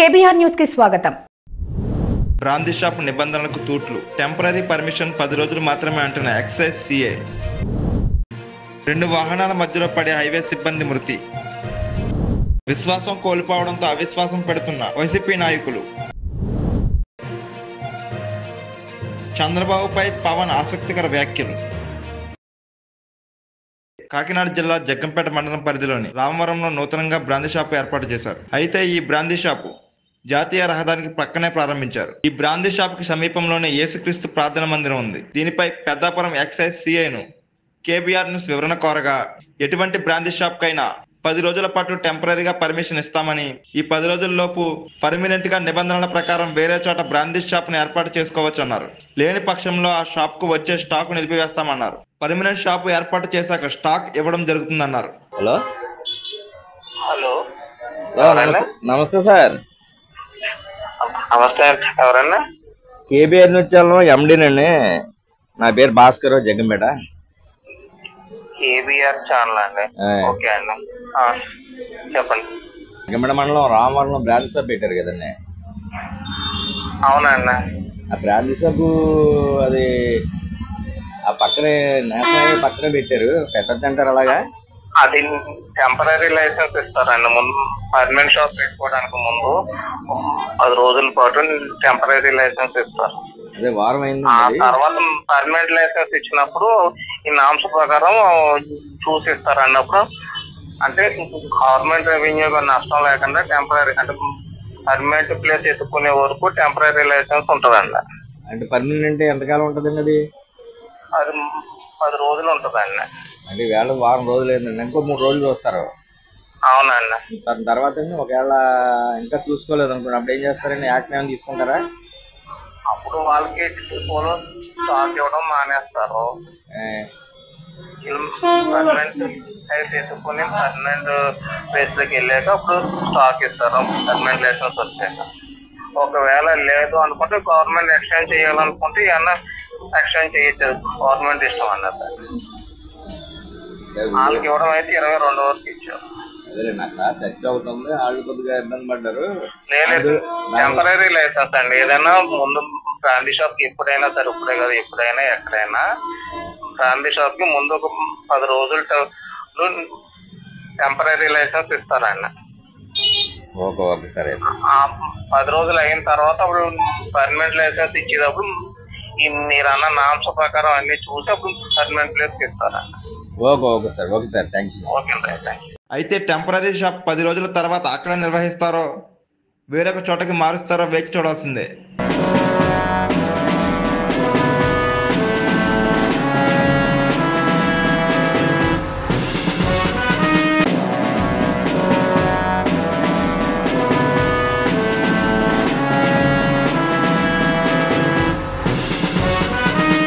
KBR news కి స్వాగతం. Brandy shop నిబంధనలకు తూట్లు. టెంపరరీ పర్మిషన్ 10 రోజులు మాత్రమే అంటున్న ఎక్సైజ్ సిఐ. 2 వాహనాల మధ్యలో పడే హైవే సిబ్బంది మృతి. విశ్వాసం కోల్పోవడంతో అవిశ్వాసం పెడుతున్న వైసీపీ నాయకులు. చంద్రబాబుపై పవన్ ఆసక్తికర వ్యాఖ్యలు. కాకినాడ జిల్లా జగ్గంపేట మండలం పరిధిలోని రామవరంలో నూతనంగా బ్రాందీ షాపు ఏర్పాటు చేశారు. అయితే ఈ బ్రాందీ షాపు జాతీయ రహదారికి పక్కనే ప్రారంభించారు. ఈ బ్రాందీ షాప్ కి సమీపంలోనే యేసుక్రీస్తు ప్రార్థన మందిరం ఉంది. దీనిపై పెద్దాపురం ఎక్సైజ్ సిఐను కేబీఆర్ న్యూస్ వివరణ కోరగా, ఎటువంటి బ్రాందీ షాప్ కైనా 10 రోజుల పాటు టెంపరీగా పర్మిషన్ ఇస్తామని, ఈ 10 రోజుల్లోపు పర్మినెంట్ గా నిబంధనల ప్రకారం వేరే చోట బ్రాందీ షాప్ ను ఏర్పాటు చేసుకోవచ్చు అన్నారు. లేని పక్షంలో ఆ షాప్ కు వచ్చే స్టాక్ నిలిపివేస్తామన్నారు. పర్మినెంట్ షాప్ ఏర్పాటు చేశాక స్టాక్ ఇవ్వడం జరుగుతుందన్నారు. హలో నమస్తే సార్. నమస్తే, ఎవరన్నా? కేబీఆర్ న్యూస్ ఛానల్ ఎండీనండి. నా పేరు భాస్కర్, జగ్గంపేట. కేబీఆర్ ఛానల్ అండి. ఓకే అండి, చెప్పండి. జగ్గంపేట మండలం రామవరంలో బ్రాందీ షాప్ పెట్టారు కదండి. అవునండి. ఆ బ్రాందీ షాపు అది ఆ పక్కనే నేషనల్ హైవే పక్కనే పెట్టారు. పెట్టచ్చు అంటారు అలాగా? అది టెంపరీ లైసెన్స్ ఇస్తారండి. ముందు పర్మనెంట్ షాప్ పెట్టుకోవడానికి ముందు 10 రోజుల పాటు టెంపరీ లైసెన్స్ ఇస్తారు. అదే వారం అయింది. ఆ తర్వాత పర్మనెంట్ లైసెన్స్ ఇచ్చినప్పుడు ఈ నామ్స్ ప్రకారం చూసి ఇస్తారు అన్నప్పుడు, అంటే గవర్నమెంట్ రెవెన్యూ నష్టం లేకుండా టెంపరీ, అంటే పర్మనెంట్ ప్లేస్ ఎత్తుకునే వరకు టెంపరీ లైసెన్స్ ఉంటుందండి. అంటే పర్మనెంట్ అంటే ఎంతకాలం ఉంటుందండి? అది 10 రోజులు ఉంటుందండి. అంటే వేళ వారం రోజులు ఏంటండి, ఇంకో 3 రోజులు చూస్తారు. అవునండి. దాని తర్వాత ఒకవేళ ఇంకా చూసుకోలేదు అనుకోండి, అప్పుడు ఏం చేస్తారండి? యాక్షన్ ఏమైనా తీసుకుంటారా? అప్పుడు వాళ్ళకి స్టాక్ ఇవ్వడం మానేస్తారు. పర్మనెంట్ అయితే ఎత్తుకుని పర్మనెంట్ ప్లేస్ లోకి వెళ్ళాక అప్పుడు స్టాక్ ఇస్తారు, పర్మనెంట్ లైసెన్స్ వచ్చాక. ఒకవేళ లేదు అనుకుంటే గవర్నమెంట్ ఎక్స్చేంజ్ చేయాలనుకుంటే ఏమన్నా ఎక్స్చేంజ్ చేయొచ్చు, గవర్నమెంట్ ఇష్టం అన్నది. వాళ్ళకి ఇవ్వడం అయితే 22 వరకు ఇచ్చారు. అదేలేండి, అక్కడ చర్చ అవుతుంది. వాళ్ళు కొద్దిగా ఇబ్బంది పడ్డారు. లేదు, టెంపరీ లైసెన్స్ అండి. ఏదైనా ముందు బ్రాందీ షాప్ కి ఎప్పుడైనా సరే, ఇప్పుడే కదా, ఎప్పుడైనా ఎక్కడైనా బ్రాందీ షాప్ కి ముందు ఒక 10 రోజులు టెంపరీ లైసెన్స్ ఇస్తారండి. ఓకే సరే. ఆ 10 రోజులు అయిన తర్వాత అప్పుడు పర్మనెంట్ లైసెన్స్ ఇచ్చేటప్పుడు మీరు అన్న నామ్స్ ప్రకారం అన్ని చూసి అప్పుడు పర్మనెంట్ ప్లేస్ ఇస్తారండి. Okay sir. Thank you. Okay, thank you. అయితే టెంపరీ షాప్ 10 రోజుల తర్వాత అక్కడ నిర్వహిస్తారో వేరొక చోటకి మారుస్తారో వేచి చూడాల్సిందే.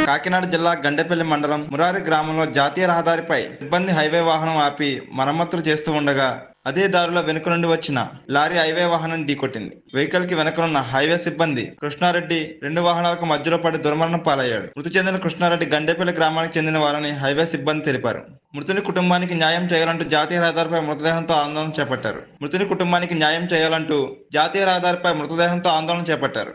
కాకినాడ జిల్లా గండేపల్లి మండలం మురారి గ్రామంలో జాతీయ రహదారిపై సిబ్బంది హైవే వాహనం ఆపి మరమ్మతులు చేస్తూ ఉండగా అదే దారిలో వెనుక నుండి వచ్చిన లారీ హైవే వాహనం ఢీకొట్టింది. వెహికల్ కి వెనుకనున్న హైవే సిబ్బంది కృష్ణారెడ్డి 2 వాహనాలకు మధ్యలో పడి దుర్మరణం పాలయ్యాడు. మృతి చెందిన కృష్ణారెడ్డి గండేపల్లి గ్రామానికి చెందిన వారని హైవే సిబ్బంది తెలిపారు. మృతుని కుటుంబానికి న్యాయం చేయాలంటూ జాతీయ రహదారిపై మృతదేహంతో ఆందోళన చేపట్టారు. మృతుని కుటుంబానికి న్యాయం చేయాలంటూ జాతీయ రహదారిపై మృతదేహంతో ఆందోళన చేపట్టారు.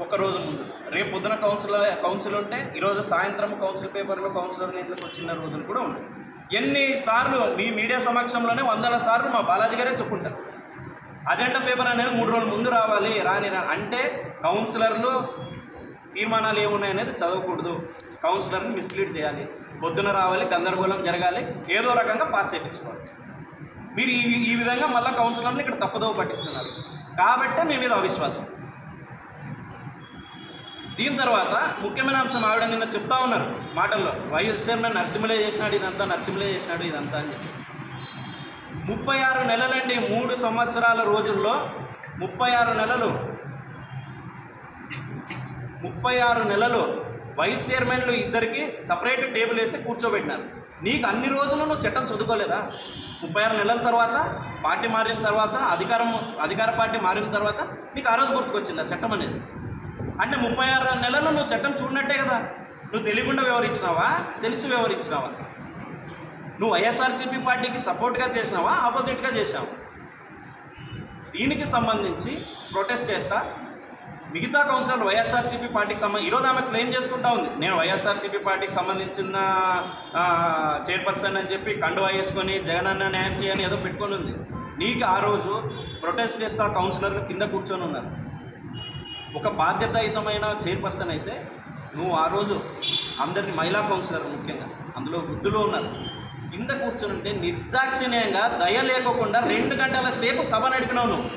ఒక్కరోజు ముందు రేపు పొద్దున కౌన్సిల్ ఉంటే ఈరోజు సాయంత్రం కౌన్సిల్ పేపర్లో కౌన్సిలర్ నిధులకు వచ్చిన రోజులు కూడా ఉంటాయి. ఎన్నిసార్లు మీ మీడియా సమక్షంలోనే 100 సార్లు మా బాలాజీ గారే చెప్పుకుంటారు. అజెండా పేపర్ అనేది 3 రోజుల ముందు రావాలి, రాని అంటే కౌన్సిలర్లు తీర్మానాలు ఏమున్నాయనేది చదవకూడదు. కౌన్సిలర్ని మిస్లీడ్ చేయాలి, పొద్దున రావాలి, గందరగోళం జరగాలి, ఏదో రకంగా పాస్ చేయించుకోవాలి. మీరు ఈ విధంగా మళ్ళీ కౌన్సిలర్ని ఇక్కడ తప్పుదోవ పట్టిస్తున్నారు కాబట్టే మీ మీద అవిశ్వాసం. దీని తర్వాత ముఖ్యమైన అంశం ఆవిడ నిన్న చెప్తా ఉన్నారు మాటల్లో, వైఎస్ చైర్మన్ నరసింహలే చేసినాడు ఇదంతా, నరసింహలే చేసినాడు ఇదంతా అని చెప్పి. 36 నెలలండి, 3 సంవత్సరాల రోజుల్లో 36 నెలలు వైస్ చైర్మన్లు ఇద్దరికి సపరేట్ టేబుల్ వేసి కూర్చోబెట్టినారు. నీకు అన్ని రోజులు నువ్వు చట్టం చదువుకోలేదా? 36 నెలల తర్వాత పార్టీ మారిన తర్వాత అధికార పార్టీ మారిన తర్వాత నీకు ఆ రోజు గుర్తుకొచ్చిందా చట్టం అనేది? అంటే 36 నెలలు నువ్వు చట్టం చూడనట్టే కదా. నువ్వు తెలియకుండా వ్యవహరించినావా, తెలిసి వ్యవహరించినావా? నువ్వు వైఎస్ఆర్సీపీ పార్టీకి సపోర్ట్గా చేసినావా, ఆపోజిట్గా చేసినావా? దీనికి సంబంధించి ప్రొటెస్ట్ చేస్తా మిగతా కౌన్సిలర్ వైఎస్ఆర్సీపీ పార్టీకి ఈరోజు ఆమె క్లెయిమ్ చేసుకుంటా ఉంది, నేను వైఎస్ఆర్సీపీ పార్టీకి సంబంధించిన చైర్పర్సన్ అని చెప్పి కండువా వేసుకొని జగనన్న న్యాయం చేయని ఏదో పెట్టుకొని ఉంది. నీకు ఆ రోజు ప్రొటెస్ట్ చేస్తా కౌన్సిలర్లు కింద కూర్చొని ఉన్నారు. ఒక బాధ్యతాయుతమైన చైర్పర్సన్ అయితే నువ్వు ఆ రోజు అందరినీ, మహిళా కౌన్సిలర్ ముఖ్యంగా అందులో వృద్ధులు ఉన్నారు, కింద కూర్చొని ఉంటే నిర్దాక్షిణ్యంగా దయ లేకోకుండా 2 గంటల సేపు సభ నడిపినావు నువ్వు.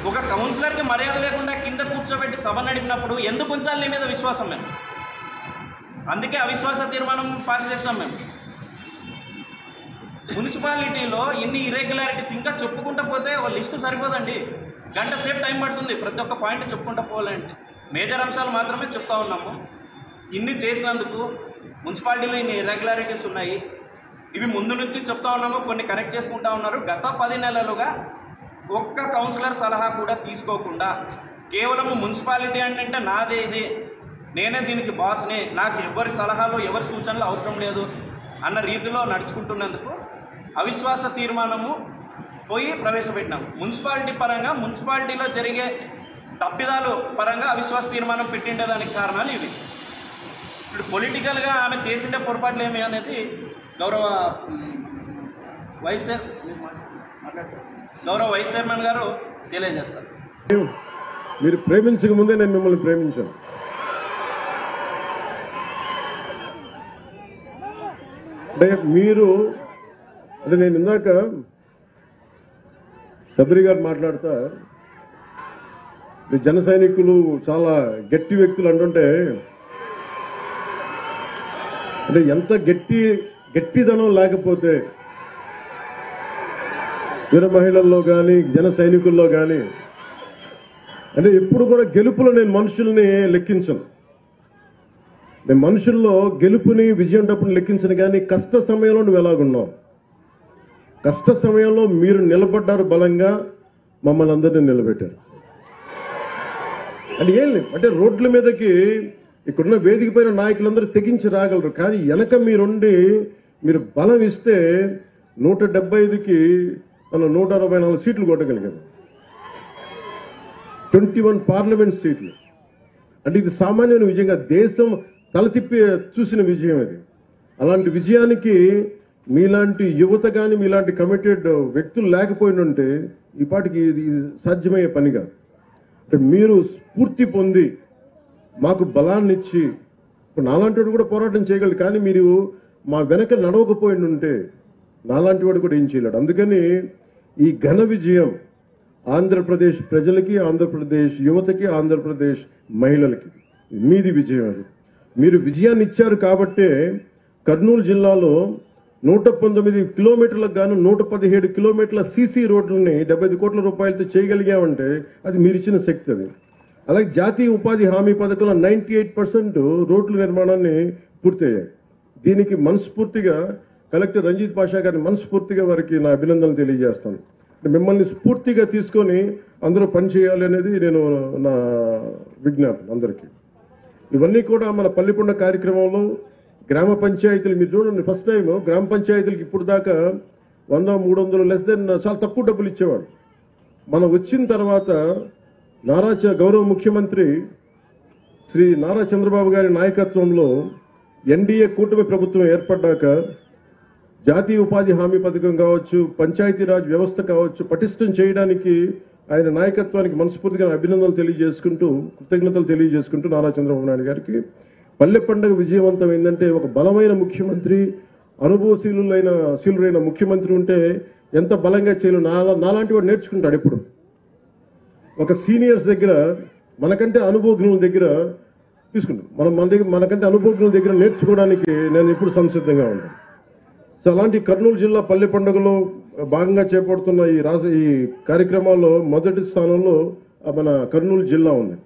ఒక కౌన్సిలర్కి మర్యాద లేకుండా కింద కూర్చోబెట్టి సభ నడిపినప్పుడు ఎందుకు ఉంచాలి నీ మీద విశ్వాసం? మేము అందుకే అవిశ్వాస తీర్మానం పాస్ చేస్తాం. మేము మున్సిపాలిటీలో ఇన్ని ఇర్రెగ్యులారిటీస్ ఇంకా చెప్పుకుంటూ పోతే ఒక లిస్టు సరిపోదండి, గంట సేపు టైం పడుతుంది ప్రతి ఒక్క పాయింట్ చెప్పుకుంటూ పోవాలంటే. మేజర్ అంశాలు మాత్రమే చెప్తా ఉన్నాము. ఇన్ని చేసినందుకు మున్సిపాలిటీలో ఇన్ని ఇర్రెగ్యులారిటీస్ ఉన్నాయి, ఇవి ముందు నుంచి చెప్తా ఉన్నాము, కొన్ని కరెక్ట్ చేసుకుంటా ఉన్నారు. గత 10 నెలలుగా ఒక్క కౌన్సిలర్ సలహా కూడా తీసుకోకుండా కేవలం మున్సిపాలిటీ అంటే నాదే, ఇది నేనే దీనికి బాస్ని, నాకు ఎవరి సలహాలు ఎవరి సూచనలు అవసరం లేదు అన్న రీతిలో నడుచుకుంటున్నందుకు అవిశ్వాస తీర్మానము పోయి ప్రవేశపెట్టినాం. మున్సిపాలిటీ పరంగా మున్సిపాలిటీలో జరిగే తప్పిదాలు పరంగా అవిశ్వాస తీర్మానం పెట్టిండేదానికి కారణాలు ఇవి. ఇప్పుడు పొలిటికల్గా ఆమె చేసిండే పొరపాట్లు ఏమి అనేది గౌరవ వైస్ చైర్మన్ గారు తెలియజేస్తారు. మీరు ప్రేమించక ముందే నేను మిమ్మల్ని ప్రేమించాను. అంటే నేను ఇందాక శబరి గారు మాట్లాడుతా జన సైనికులు చాలా గట్టి వ్యక్తులు అంటుంటే, అంటే ఎంత గట్టిదనం లేకపోతే వీర మహిళల్లో కానీ జన సైనికుల్లో కానీ, అంటే ఎప్పుడు కూడా గెలుపులో నేను మనుషుల్ని లెక్కించను. నేను మనుషుల్లో గెలుపుని విజయం డబ్బుని లెక్కించను. కానీ కష్ట సమయంలో నువ్వు ఎలాగున్నావు, కష్ట సమయంలో మీరు నిలబడ్డారు, బలంగా మమ్మల్ని అందరినీ నిలబెట్టారు. అంటే ఏం లేదు, అంటే రోడ్ల మీదకి ఇక్కడున్న వేదిక పైన నాయకులందరూ తెగించి రాగలరు, కానీ వెనక మీరుండి మీరు బలం ఇస్తే 175కి మనం 164 సీట్లు కొట్టగలిగాము, 21 పార్లమెంట్ సీట్లు. అంటే ఇది సామాన్యమైన విజయంగా దేశం తలతిప్పి చూసిన విజయం ఇది. అలాంటి విజయానికి మీలాంటి యువత కానీ మీలాంటి కమిటెడ్ వ్యక్తులు లేకపోయినంటే ఈ పాటికి ఇది సాధ్యమయ్యే పని కాదు. అంటే మీరు స్ఫూర్తి పొంది మాకు బలాన్ని ఇచ్చి, ఇప్పుడు నాలాంటి వాడు కూడా పోరాటం చేయగలడు, కానీ మీరు మా వెనక నడవకపోయిండుంటే నాలాంటి వాడు కూడా ఏం చేయలేడు. అందుకని ఈ ఘన విజయం ఆంధ్రప్రదేశ్ ప్రజలకి, ఆంధ్రప్రదేశ్ యువతకి, ఆంధ్రప్రదేశ్ మహిళలకి మీది విజయం. అది మీరు విజయాన్ని ఇచ్చారు కాబట్టే కర్నూలు జిల్లాలో 119 కిలోమీటర్లకు గాను 117 కిలోమీటర్ల సీసీ రోడ్లని 75 కోట్ల రూపాయలతో చేయగలిగామంటే అది మీరిచ్చిన శక్తి. అది అలాగే జాతీయ ఉపాధి హామీ పథకంలో 98% రోడ్ల నిర్మాణాన్ని పూర్తయ్యాయి. దీనికి మనస్ఫూర్తిగా కలెక్టర్ రంజిత్ పాషా గారిని మనస్ఫూర్తిగా వారికి నా అభినందనలు తెలియజేస్తాను. మిమ్మల్ని స్ఫూర్తిగా తీసుకొని అందరూ పనిచేయాలి అనేది నేను నా విజ్ఞాపన అందరికీ. ఇవన్నీ కూడా మన పల్లిపొండ కార్యక్రమంలో గ్రామ పంచాయతీలు మీరు చూడండి, ఫస్ట్ టైం గ్రామ పంచాయతీలకు ఇప్పుడు దాకా 100-300 లెస్ దెన్ చాలా తక్కువ డబ్బులు ఇచ్చేవాడు. మనం వచ్చిన తర్వాత గౌరవ ముఖ్యమంత్రి శ్రీ నారా చంద్రబాబు గారి నాయకత్వంలో ఎన్డీఏ కూటమి ప్రభుత్వం ఏర్పడ్డాక జాతీయ ఉపాధి హామీ పథకం కావచ్చు, పంచాయతీరాజ్ వ్యవస్థ కావచ్చు, పటిష్టం చేయడానికి ఆయన నాయకత్వానికి మనస్ఫూర్తిగా అభినందనలు తెలియజేసుకుంటూ, కృతజ్ఞతలు తెలియజేసుకుంటూ నారా చంద్రబాబు నాయుడు గారికి పల్లె పండుగ విజయవంతం ఏంటంటే ఒక బలమైన ముఖ్యమంత్రి, అనుభవశీలురైన ముఖ్యమంత్రి ఉంటే ఎంత బలంగా చేయాలో నాలాంటి వాడు నేర్చుకుంటాడు. ఇప్పుడు ఒక సీనియర్స్ దగ్గర మనకంటే అనుభవజ్ఞుల దగ్గర తీసుకుంటాం. మనకంటే అనుభవజ్ఞుల దగ్గర నేర్చుకోవడానికి నేను ఎప్పుడు సంసిద్ధంగా ఉంటాను. సో అలాంటి కర్నూలు జిల్లా పల్లె పండుగలో భాగంగా చేపడుతున్న ఈ కార్యక్రమాల్లో మొదటి స్థానంలో మన కర్నూలు జిల్లా ఉంది.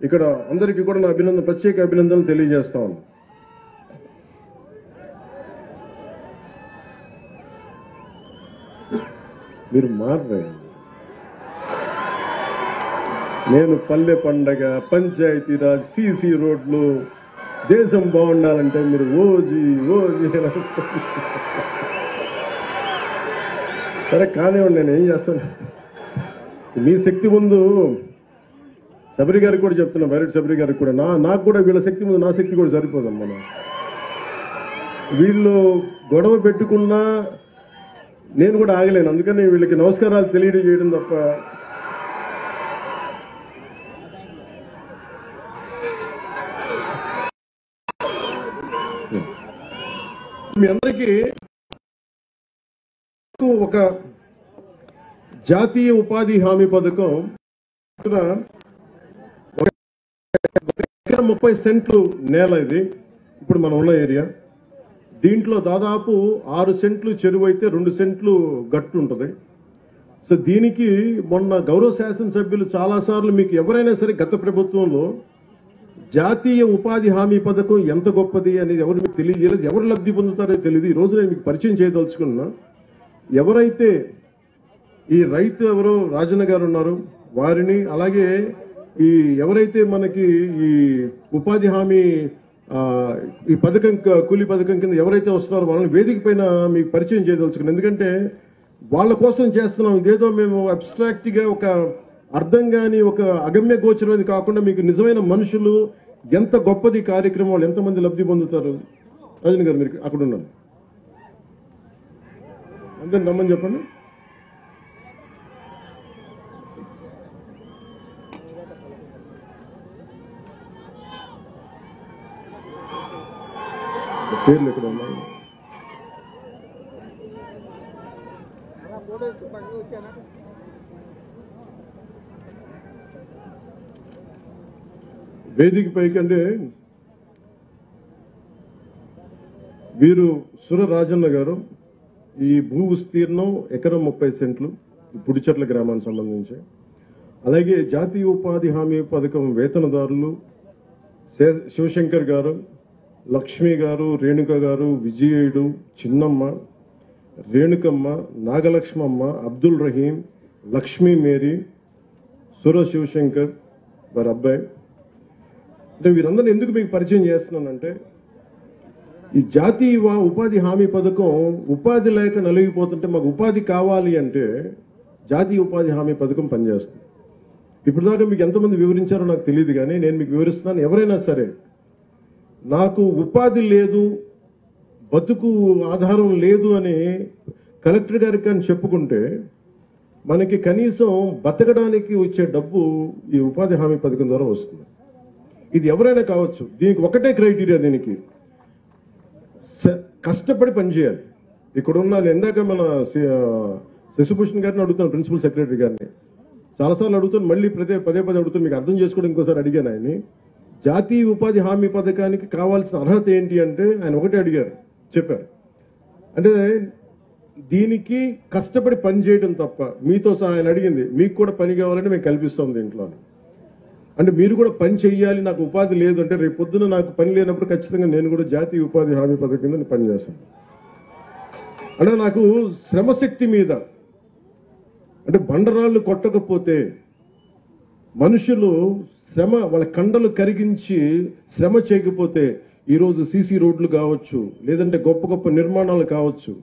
ఇక్కడ అందరికీ కూడా నా ప్రత్యేక అభినందనలు తెలియజేస్తా ఉన్నాను. మీరు మారరే. నేను పల్లె పండగ, పంచాయతీరాజ్, సీసీ రోడ్లు, దేశం బాగుండాలంటే మీరు ఓజీ సరే కానివ్వండి, నేను ఏం చేస్తాను. మీ శక్తి ముందు శబరి గారికి కూడా చెప్తున్నా, బైరెడ్డి శబరి గారికి కూడా, నాకు కూడా వీళ్ళ శక్తి ముందు నా శక్తి కూడా సరిపోదమ్మా. వీళ్ళు గొడవ పెట్టుకున్నా నేను కూడా ఆగలేను. అందుకని వీళ్ళకి నమస్కారాలు తెలియజేయడం తప్ప మీ అందరికీ ఒక జాతీయ ఉపాధి హామీ పథకం 30 సెంట్లు నేల. ఇది ఇప్పుడు మనం ఉన్న ఏరియా. దీంట్లో దాదాపు 6 సెంట్లు చెరువు అయితే 2 సెంట్లు గట్టు ఉంటుంది. సో దీనికి మొన్న గౌరవ శాసనసభ్యులు చాలాసార్లు మీకు ఎవరైనా సరే గత ప్రభుత్వంలో జాతీయ ఉపాధి హామీ పథకం ఎంత గొప్పది అనేది ఎవరు మీకు తెలియజేయలేదు, ఎవరు లబ్ధి పొందుతారో తెలియదు. ఈ రోజు నేను మీకు పరిచయం చేయదలుచుకున్నా. ఎవరైతే ఈ రైతు ఎవరో రాజన్న గారు ఉన్నారు వారిని, అలాగే ఈ ఎవరైతే మనకి ఈ ఉపాధి హామీ ఈ పథకం కూలీ పథకం కింద ఎవరైతే వస్తున్నారో వాళ్ళని వేదిక పైన మీకు పరిచయం చేయదలుచుకున్నాను. ఎందుకంటే వాళ్ళ కోసం చేస్తున్నాం. ఇదేదో మేము అబ్స్ట్రాక్ట్ గా ఒక అర్థం కాని ఒక అగమ్య గోచరమైనది కాకుండా మీకు నిజమైన మనుషులు ఎంత గొప్పది కార్యక్రమం, వాళ్ళు ఎంతమంది లబ్ధి పొందుతారు. రాజన్ గారు మీరు అక్కడ ఉన్నాను, అందరిని రమ్మని చెప్పండి. పేర్లు ఎక్కడ ఉన్నాయి? వేదిక పైకి అంటే వీరు సుర రాజన్న గారు. ఈ భూ విస్తీర్ణం ఎకరం 30 సెంట్లు, పుడిచెట్ల గ్రామానికి సంబంధించి. అలాగే జాతీయ ఉపాధి హామీ పథకం వేతనదారులు శివశంకర్ గారు, లక్ష్మి గారు, రేణుక గారు, విజయుడు, చిన్నమ్మ, రేణుకమ్మ, నాగలక్ష్మమ్మ, అబ్దుల్ రహీం, లక్ష్మీ మేరీ, సుర శివశంకర్ వారి అబ్బాయి. అంటే వీరందరినీ ఎందుకు మీకు పరిచయం చేస్తున్నానంటే, ఈ జాతీయ ఉపాధి హామీ పథకం ఉపాధి లేక నలిగిపోతుంటే మాకు ఉపాధి కావాలి అంటే జాతీయ ఉపాధి హామీ పథకం పనిచేస్తుంది. ఇప్పుడు దాకా మీకు ఎంతమంది వివరించారో నాకు తెలియదు, కానీ నేను మీకు వివరిస్తున్నాను. ఎవరైనా సరే నాకు ఉపాధి లేదు, బతుకు ఆధారం లేదు అని కలెక్టర్ గారికి కానీ చెప్పుకుంటే మనకి కనీసం బతకడానికి వచ్చే డబ్బు ఈ ఉపాధి హామీ పథకం ద్వారా వస్తుంది. ఇది ఎవరైనా కావచ్చు. దీనికి ఒకటే క్రైటీరియా, దీనికి కష్టపడి పనిచేయాలి. ఇక్కడున్న ఇందాక మన శశిభూషణ్ గారిని అడుగుతాను, ప్రిన్సిపల్ సెక్రటరీ గారిని చాలాసార్లు అడుగుతాను, మళ్ళీ పదే అడుగుతాను, మీకు అర్థం చేసుకోవడం ఇంకోసారి అడిగాను ఆయన్ని. జాతీయ ఉపాధి హామీ పథకానికి కావాల్సిన అర్హత ఏంటి అంటే ఆయన ఒకటే అడిగారు, చెప్పారు. అంటే దీనికి కష్టపడి పని చేయడం తప్ప, మీతో ఆయన అడిగింది మీకు కూడా పని కావాలంటే మేము కల్పిస్తాం దీంట్లో. అంటే మీరు కూడా పని చెయ్యాలి, నాకు ఉపాధి లేదు అంటే రేపు పొద్దున నాకు పని లేనప్పుడు ఖచ్చితంగా నేను కూడా జాతీయ ఉపాధి హామీ పథకం కింద పని చేస్తాను. అంటే నాకు శ్రమశక్తి మీద, అంటే బండరాళ్ళు కొట్టకపోతే మనుషులు శ్రమ వాళ్ళ కండలు కరిగించి శ్రమ చేయకపోతే ఈరోజు సీసీ రోడ్లు కావచ్చు, లేదంటే గొప్ప గొప్ప నిర్మాణాలు కావచ్చు,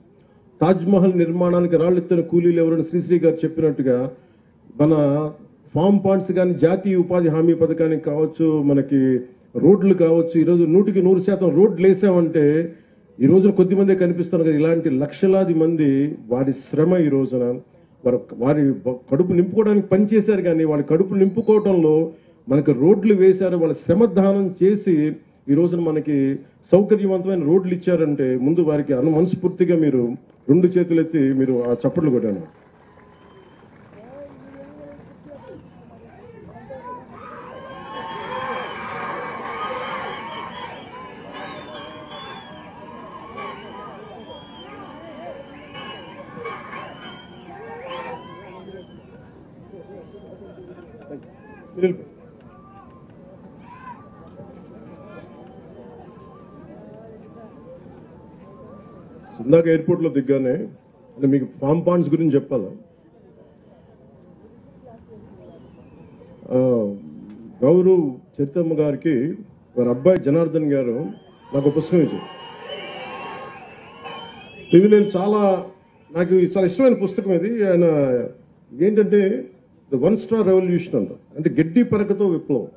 తాజ్మహల్ నిర్మాణానికి రాళ్ళెత్తిన కూలీలు ఎవరైనా శ్రీశ్రీ గారు చెప్పినట్టుగా మన ఫామ్ పాండ్స్ కానీ జాతీయ ఉపాధి హామీ పథకానికి కావచ్చు, మనకి రోడ్లు కావచ్చు, ఈరోజు 100% రోడ్లు వేసామంటే ఈ రోజున కొద్దిమందే కనిపిస్తారు కదా. ఇలాంటి లక్షలాది మంది వారి శ్రమ ఈ రోజున వారి కడుపు నింపుకోవడానికి పనిచేశారు, కానీ వాళ్ళ కడుపు నింపుకోవడంలో మనకి రోడ్లు వేశారు. వాళ్ళ శ్రమ దానం చేసి ఈ రోజున మనకి సౌకర్యవంతమైన రోడ్లు ఇచ్చారంటే ముందు వారికి మనస్ఫూర్తిగా మీరు 2 చేతులు ఎత్తి మీరు ఆ చప్పట్లు కొట్టాను. ఇందాక ఎయిర్పోర్ట్లో దిగ్గానే అంటే మీకు ఫామ్ పాండ్స్ గురించి చెప్పాలా? గౌరవ్ చరితమ్మ గారికి వారి అబ్బాయి జనార్దన్ గారు నాకు పుస్తకం ఇచ్చారు. ఇది నేను నాకు చాలా ఇష్టమైన పుస్తకం ఇది. ఆయన ఏంటంటే ద 1 స్టార్ రెవల్యూషన్ అంట, అంటే గడ్డి పరకతో విప్లవం.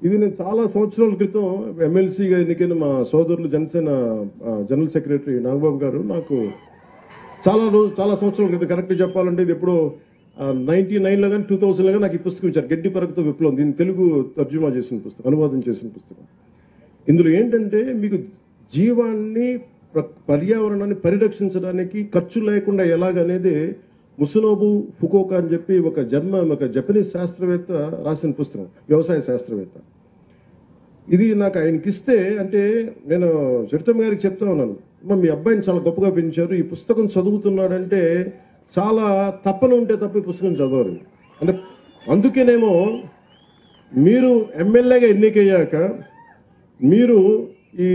ఇది నేను చాలా సంవత్సరాల క్రితం ఎమ్మెల్సీగా ఎన్నికైన మా సోదరులు జనసేన జనరల్ సెక్రటరీ నాగబాబు గారు నాకు చాలా సంవత్సరాల క్రితం, కరెక్ట్ చెప్పాలంటే ఇది ఎప్పుడో 99లో కానీ 2000లో కానీ నాకు ఈ పుస్తకం ఇచ్చారు, గడ్డి పరకతో విప్లవం. దీన్ని తెలుగు తర్జుమా చేసిన పుస్తకం, అనువాదం చేసిన పుస్తకం. ఇందులో ఏంటంటే మీకు జీవాన్ని పర్యావరణాన్ని పరిరక్షించడానికి ఖర్చు లేకుండా ఎలాగనేది ముసునోబు ఫుకోకా అని చెప్పి ఒక జపనీస్ శాస్త్రవేత్త రాసిన పుస్తకం, వ్యవసాయ శాస్త్రవేత్త. ఇది నాకు ఆయనకిస్తే, అంటే నేను చరితమ్మ గారికి చెప్తా ఉన్నాను, మీ అబ్బాయిని చాలా గొప్పగా పెంచారు, ఈ పుస్తకం చదువుతున్నాడంటే చాలా తప్పన ఉంటే తప్ప ఈ పుస్తకం చదవరు. అంటే అందుకేనేమో మీరు ఎమ్మెల్యేగా ఎన్నికయ్యాక మీరు ఈ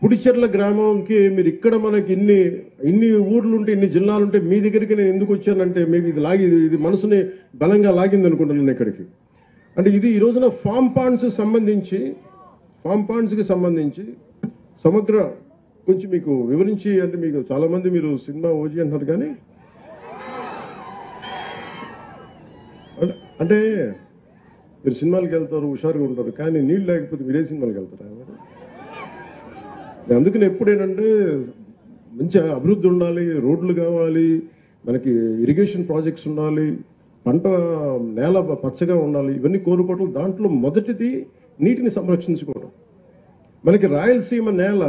పుడిచెర్ల గ్రామంకి మీరు ఇక్కడ మనకి ఇన్ని ఊర్లుంటే, ఇన్ని జిల్లాలుంటే మీ దగ్గరికి నేను ఎందుకు వచ్చానంటే మేబీ ఇది మనసుని బలంగా లాగింది అనుకుంటున్నాను ఇక్కడికి. అంటే ఇది ఈ రోజున ఫామ్ పాండ్స్కి సంబంధించి సమగ్ర కొంచెం మీకు వివరించి, అంటే మీకు చాలా మంది మీరు సినిమా ఓజీ అంటున్నారు కానీ అంటే మీరు సినిమాలకు వెళ్తారు, హుషారుగా ఉంటారు, కానీ నీళ్ళు లేకపోతే మీరే సినిమాలకు వెళ్తారా? అందుకని ఎప్పుడేనంటే మంచి అభివృద్ధి ఉండాలి, రోడ్లు కావాలి, మనకి ఇరిగేషన్ ప్రాజెక్ట్స్ ఉండాలి, పంట నేల పచ్చగా ఉండాలి, ఇవన్నీ కోరుకోవటం. దాంట్లో మొదటిది నీటిని సంరక్షించుకోవడం. మనకి రాయలసీమ నేల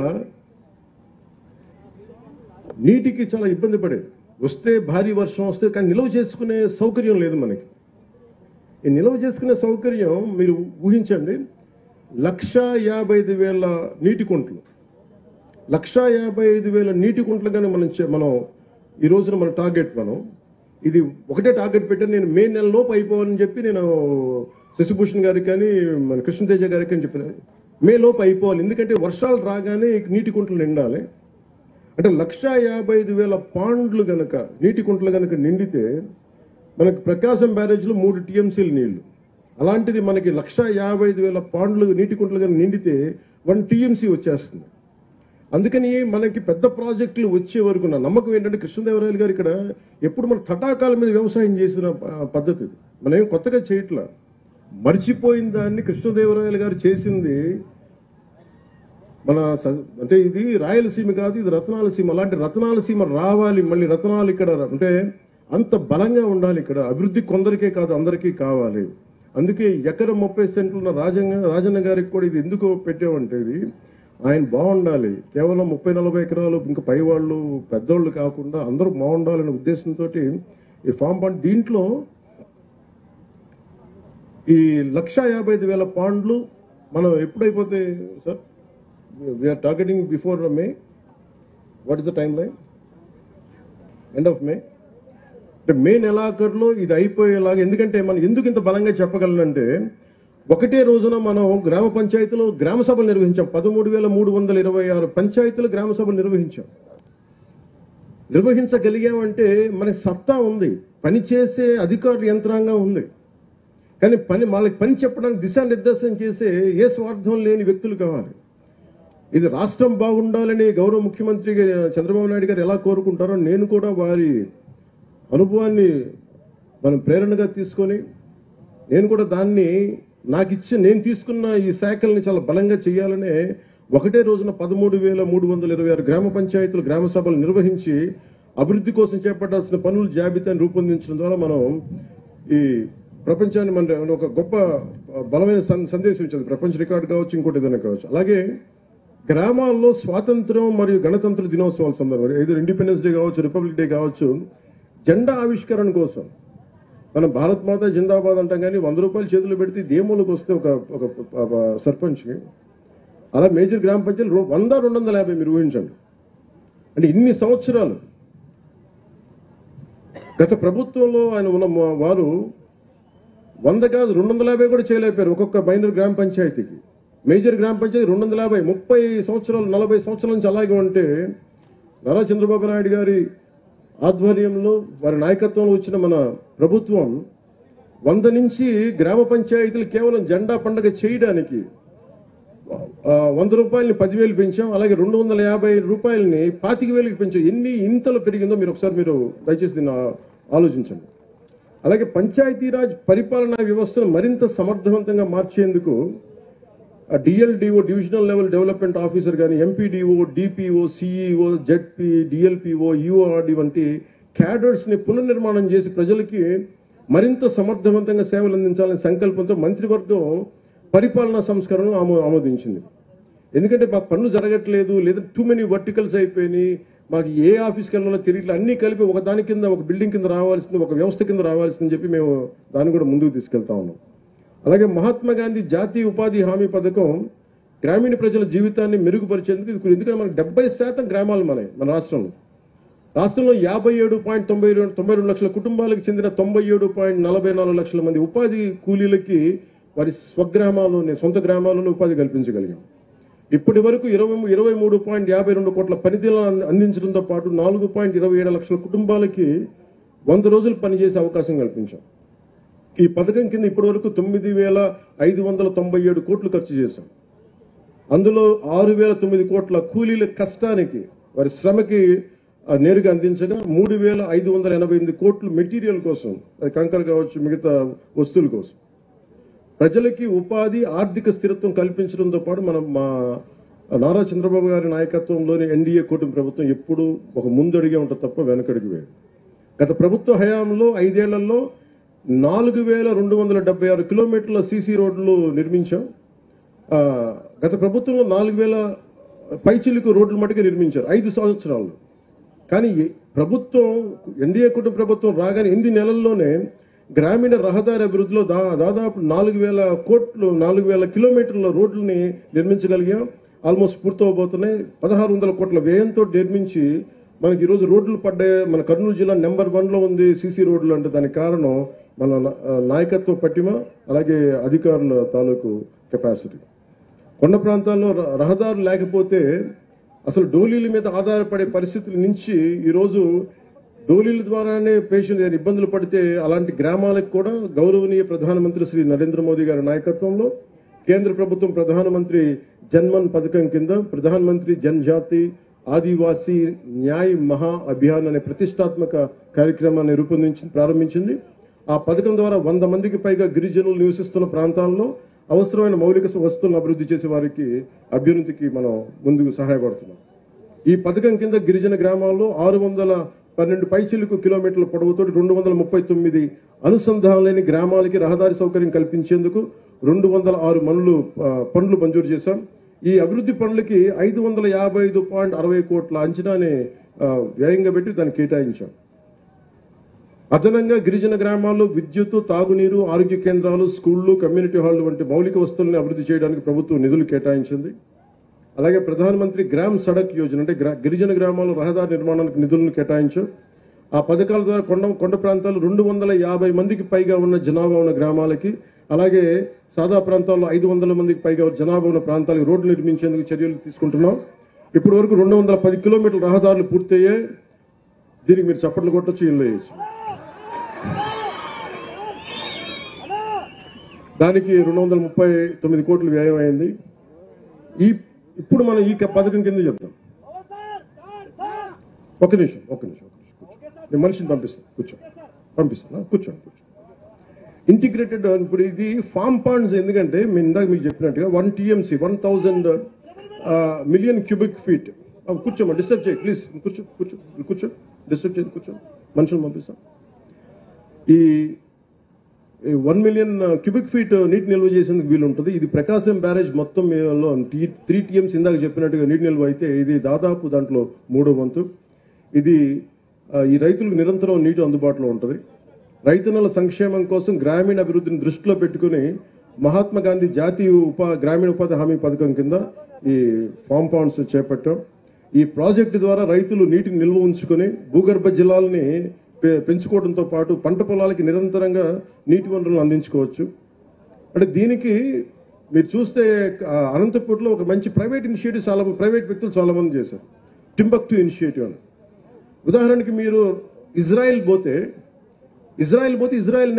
నీటికి చాలా ఇబ్బంది పడేది, వస్తే భారీ వర్షం వస్తే, కానీ నిల్వ చేసుకునే సౌకర్యం లేదు మనకి. ఈ నిల్వ చేసుకునే సౌకర్యం మీరు ఊహించండి, 1,55,000 నీటి కుంటలు, 1,55,000 నీటి కుంటలు కానీ మనం ఈ రోజున మన టార్గెట్, ఇది ఒకటే టార్గెట్ పెట్టాను నేను, మే నెలలోపు అయిపోవాలని చెప్పి నేను శశిభూషణ్ గారికి కానీ మన కృష్ణతేజ గారికి అని చెప్పాను, మే లోపు అయిపోవాలి, ఎందుకంటే వర్షాలు రాగానే నీటి కుంటలు నిండాలి. అంటే 1,55,000 పాండ్లు గనక నీటి కుంటలు గనక నిండితే మనకి ప్రకాశం బ్యారేజ్లో 3 TMCల నీళ్లు, అలాంటిది మనకి 1,55,000 పాండ్లు నీటి కుంటలు కనుక నిండితే 1 TMC వచ్చేస్తుంది. అందుకని మనకి పెద్ద ప్రాజెక్టులు వచ్చే వరకు నా నమ్మకం ఏంటంటే కృష్ణదేవరాయలు గారు ఇక్కడ ఎప్పుడు మన తటాకాల మీద వ్యవసాయం చేసిన పద్ధతి, మనం ఏం కొత్తగా చేయట్లా, మర్చిపోయిన దాన్ని కృష్ణదేవరాయలు గారు చేసింది. అంటే ఇది రాయలసీమ కాదు, ఇది రత్నాలసీమ. అలాంటి రత్నాలసీమ రావాలి, మళ్ళీ రత్నాలు ఇక్కడ అంటే అంత బలంగా ఉండాలి. ఇక్కడ అభివృద్ధి కొందరికే కాదు, అందరికీ కావాలి. అందుకే ఎకరం 30 సెంట్లు ఉన్న రాజన్న గారికి కూడా ఇది ఎందుకు పెట్టామంటే, ఇది ఆయన బాగుండాలి, కేవలం 30-40 ఎకరాలు ఇంకా పై వాళ్ళు పెద్దోళ్ళు కాకుండా అందరూ బాగుండాలనే ఉద్దేశంతో ఈ ఫామ్ పాండ్, దీంట్లో ఈ 1,55,000 పాండ్లు మనం ఎప్పుడైపోతాయి sir? We're targeting before May. What is the timeline? End of May. అంటే మే నెలాఖరులో ఇది అయిపోయేలాగా. ఎందుకంటే మనం ఎందుకు ఇంత బలంగా చెప్పగలనంటే, ఒకటే రోజున మనం గ్రామ పంచాయతీలో గ్రామ సభలు నిర్వహించాం. 13,326 పంచాయతీలు గ్రామ సభలు నిర్వహించగలిగామంటే మనకి సత్తా ఉంది, పనిచేసే అధికారుల యంత్రాంగం ఉంది. కానీ వాళ్ళకి పని చెప్పడానికి దిశానిర్దేశం చేసే ఏ స్వార్థం లేని వ్యక్తులు కావాలి. ఇది రాష్ట్రం బాగుండాలని గౌరవ ముఖ్యమంత్రి చంద్రబాబు నాయుడు గారు ఎలా కోరుకుంటారో, నేను కూడా వారి అనుభవాన్ని మనం ప్రేరణగా తీసుకొని నేను కూడా దాన్ని నేను తీసుకున్న ఈ శాఖల్ని చాలా బలంగా చేయాలనే ఒకటే రోజున 13,326 గ్రామ పంచాయతీలు గ్రామ సభలు నిర్వహించి అభివృద్ధి కోసం చేపట్టాల్సిన పనుల జాబితాను రూపొందించడం ద్వారా మనం ఈ ప్రపంచాన్ని మన ఒక గొప్ప బలమైన సందేశం ఇచ్చింది. ప్రపంచ రికార్డు కావచ్చు, ఇంకోటి ఏదైనా కావచ్చు. అలాగే గ్రామాల్లో స్వాతంత్రం మరియు గణతంత్ర దినోత్సవాల సందర్భంగా ఏదో ఇండిపెండెన్స్ డే కావచ్చు, రిపబ్లిక్ డే కావచ్చు, జెండా ఆవిష్కరణ కోసం మనం భారత్ మాత జిందాబాద్ అంటాం, కానీ 100 రూపాయలు చేతులు పెడితే దేములకు వస్తే ఒక సర్పంచ్కి, అలా మేజర్ గ్రామ పంచాయతీలు 100-250 మీరు ఊహించండి. అంటే ఇన్ని సంవత్సరాలు గత ప్రభుత్వంలో ఆయన ఉన్న వారు 100 కాదు 250 కూడా చేయలేకపోయారు ఒక్కొక్క మైనర్ గ్రామ పంచాయతీకి. మేజర్ గ్రామ పంచాయతీ 250, 30 సంవత్సరాలు 40 సంవత్సరాల నుంచి అలాగే ఉంటే నారా చంద్రబాబు నాయుడు గారి ఆధ్వర్యంలో వారి నాయకత్వంలో వచ్చిన మన ప్రభుత్వం 100 నుంచి గ్రామ పంచాయతీలు కేవలం జెండా పండుగ చేయడానికి 100 రూపాయలని 10,000 పెంచాం. అలాగే 250 రూపాయలని 25,000కి పెంచాం. ఎన్ని ఇంతలు పెరిగిందో మీరు ఒకసారి దయచేసి దీన్ని ఆలోచించండి. అలాగే పంచాయతీరాజ్ పరిపాలనా వ్యవస్థను మరింత సమర్థవంతంగా మార్చేందుకు DLDO, divisional level development officer కానీ, MPDO, DPO, CEO, ZP, DLPO, URD వంటి క్యాడర్స్ని పునర్నిర్మాణం చేసి ప్రజలకి మరింత సమర్థవంతంగా సేవలు అందించాలనే సంకల్పంతో మంత్రివర్గం పరిపాలనా సంస్కరణను ఆమోదించింది. ఎందుకంటే మాకు పనులు జరగట్లేదు, లేదా టూ మెనీ వర్టికల్స్ అయిపోయినాయి, మాకు ఏ ఆఫీస్కి వెళ్ళాలో తెలియట్లేదు, అన్నీ కలిపి ఒక దాని కింద, ఒక బిల్డింగ్ కింద రావాల్సింది, ఒక వ్యవస్థ కింద రావాల్సిందని చెప్పి మేము దాన్ని కూడా ముందుకు తీసుకెళ్తా ఉన్నాం. అలాగే మహాత్మా గాంధీ జాతీయ ఉపాధి హామీ పథకం గ్రామీణ ప్రజల జీవితాన్ని మెరుగుపరిచేందుకు, ఎందుకంటే మనకు 70% గ్రామాలు మన రాష్ట్రంలో 57.92 లక్షల కుటుంబాలకు చెందిన 97.44 లక్షల మంది ఉపాధి కూలీలకి వారి స్వగ్రామాల్లోనే, సొంత గ్రామాలలో ఉపాధి కల్పించగలిగాం. ఇప్పటి వరకు 23.52 కోట్ల పనితీలను అందించడంతో పాటు 4.27 లక్షల కుటుంబాలకి 100 రోజులు పనిచేసే అవకాశం కల్పించాం. ఈ పథకం కింద ఇప్పటి వరకు 9,597 కోట్లు ఖర్చు చేశాం. అందులో 6,009 కోట్ల కూలీల కష్టానికి, వారి శ్రమకి నేరుగా అందించగా 3,588 కోట్లు మెటీరియల్ కోసం, అది కంకర కావచ్చు, మిగతా వస్తువుల కోసం. ప్రజలకి ఉపాధి, ఆర్థిక స్థిరత్వం కల్పించడంతో పాటు మా నారా చంద్రబాబు గారి నాయకత్వంలోని ఎన్డీఏ కూటమి ప్రభుత్వం ఎప్పుడూ ఒక ముందడిగే ఉంటుంది తప్ప వెనకడికి వేయదు. గత ప్రభుత్వ హయాంలో 5 ఏళ్లలో 4,276 కిలోమీటర్ల సీసీ రోడ్లు నిర్మించాం. గత ప్రభుత్వంలో 4,000 పైచిలుకు రోడ్లు మటుకు నిర్మించారు 5 సంవత్సరాల్లో. కానీ ప్రభుత్వం, ఎన్డీఏ కుటుంబ ప్రభుత్వం రాగానే 8 నెలల్లోనే గ్రామీణ రహదారి అభివృద్ధిలో దాదాపు 4,000 కిలోమీటర్ల రోడ్లని నిర్మించగలిగాం. ఆల్మోస్ట్ పూర్తవబోతున్నాయి. 1,600 కోట్ల వ్యయంతో నిర్మించి మనకి ఈరోజు రోడ్లు పడ్డాయి. మన కర్నూలు జిల్లా నెంబర్ 1లో ఉంది సీసీ రోడ్లు అంటే. దానికి కారణం మన నాయకత్వ పట్టిమ, అలాగే అధికారుల తాలూకు కెపాసిటీ. కొండ ప్రాంతాల్లో రహదారులు లేకపోతే అసలు డోలీల మీద ఆధారపడే పరిస్థితుల నుంచి ఈరోజు డోలీల ద్వారానే పేషెంట్ ఇబ్బందులు పడితే అలాంటి గ్రామాలకు కూడా గౌరవనీయ ప్రధానమంత్రి శ్రీ నరేంద్ర మోదీ గారి నాయకత్వంలో కేంద్ర ప్రభుత్వం ప్రధానమంత్రి జన్మన్ పథకం కింద ప్రధానమంత్రి జనజాతి ఆదివాసీ న్యాయ్ మహా అభియాన్ అనే ప్రతిష్టాత్మక కార్యక్రమాన్ని ప్రారంభించింది. ఆ పథకం ద్వారా 100 మందికి పైగా గిరిజనులు నివసిస్తున్న ప్రాంతాల్లో అవసరమైన మౌలిక వస్తువులను అభివృద్ధి చేసే వారికి అభ్యున్నతికి మనం ముందుకు సహాయపడుతున్నాం. ఈ పథకం కింద గిరిజన గ్రామాల్లో 612 పైచిలుకు కిలోమీటర్ల పొడవుతో 239 అనుసంధానం లేని గ్రామాలకి రహదారి సౌకర్యం కల్పించేందుకు 206 పనులు మంజూరు చేశాం. ఈ అభివృద్ధి పనులకి 555.60 కోట్ల అంచనాని వ్యయంగా పెట్టి దాన్ని కేటాయించాం. అదనంగా గిరిజన గ్రామాల్లో విద్యుత్, తాగునీరు, ఆరోగ్య కేంద్రాలు, స్కూళ్లు, కమ్యూనిటీ హాళ్లు వంటి మౌలిక వస్తువులను అభివృద్ధి చేయడానికి ప్రభుత్వం నిధులు కేటాయించింది. అలాగే ప్రధానమంత్రి గ్రామ్ సడక్ యోజన అంటే గిరిజన గ్రామాల్లో రహదారి నిర్మాణానికి నిధులను కేటాయించాం. ఆ పథకాల ద్వారా కొండ ప్రాంతాలు 250 మందికి పైగా ఉన్న జనాభా ఉన్న గ్రామాలకి, అలాగే సాదా ప్రాంతాల్లో 500 మందికి పైగా జనాభా ఉన్న ప్రాంతాలకు రోడ్లు నిర్మించేందుకు చర్యలు తీసుకుంటున్నాం. ఇప్పటి వరకు 210 కిలోమీటర్ల రహదారులు పూర్తయ్యాయి. దీనికి మీరు చప్పట్లు కొట్టొచ్చు, ఇల్లు వేయచ్చు. దానికి 239 కోట్లు వ్యయం అయింది. ఇప్పుడు మనం ఈ పథకం కింద చెప్తాం. ఒక నిమిషం నేను మనిషిని పంపిస్తాను. కూర్చోండి. ఇంటిగ్రేటెడ్ ఇప్పుడు ఇది ఫామ్ పాండ్స్. ఎందుకంటే ఇందాక మీకు చెప్పినట్టుగా 1 TMC 1000 మిలియన్ క్యూబిక్ ఫీట్. కూర్చోమా, డిస్టర్బ్ చేయి ప్లీజ్. కూర్చో డిస్టర్బ్ చేయండి, కూర్చో. మనుషులు పంపిస్తాం. ఈ 1 మిలియన్ క్యూబిక్ ఫీట్ నీటి నిల్వ చేసేందుకు వీలు ఉంటుంది. ఇది ప్రకాశం బ్యారేజ్ మొత్తం 3 టీఎంస్ ఇందాక చెప్పినట్టుగా నీటి నిల్వ అయితే ఇది దాదాపు దాంట్లో 3వ వంతు. ఇది ఈ రైతులకు నిరంతరం నీటి అందుబాటులో ఉంటుంది. రైతన్నల సంక్షేమం కోసం గ్రామీణ అభివృద్ధిని దృష్టిలో పెట్టుకుని మహాత్మా గాంధీ జాతీయ గ్రామీణ ఉపాధి హామీ పథకం కింద ఈ ఫామ్ పాండ్స్ చేపట్టాం. ఈ ప్రాజెక్టు ద్వారా రైతులు నీటిని నిల్వ ఉంచుకొని భూగర్భ జలాలని పెంచుకోవడంతో పాటు పంట పొలాలకి నిరంతరంగా నీటి వనరులను అందించుకోవచ్చు. అంటే దీనికి మీరు చూస్తే అనంతపూర్లో ఒక మంచి ప్రైవేట్ ఇనిషియేటివ్ ప్రైవేట్ వ్యక్తులు చాలా మంది చేశారు. టింబక్టు ఇనిషియేటివ్ అని. ఉదాహరణకి మీరు ఇజ్రాయెల్ పోతే ఇజ్రాయెల్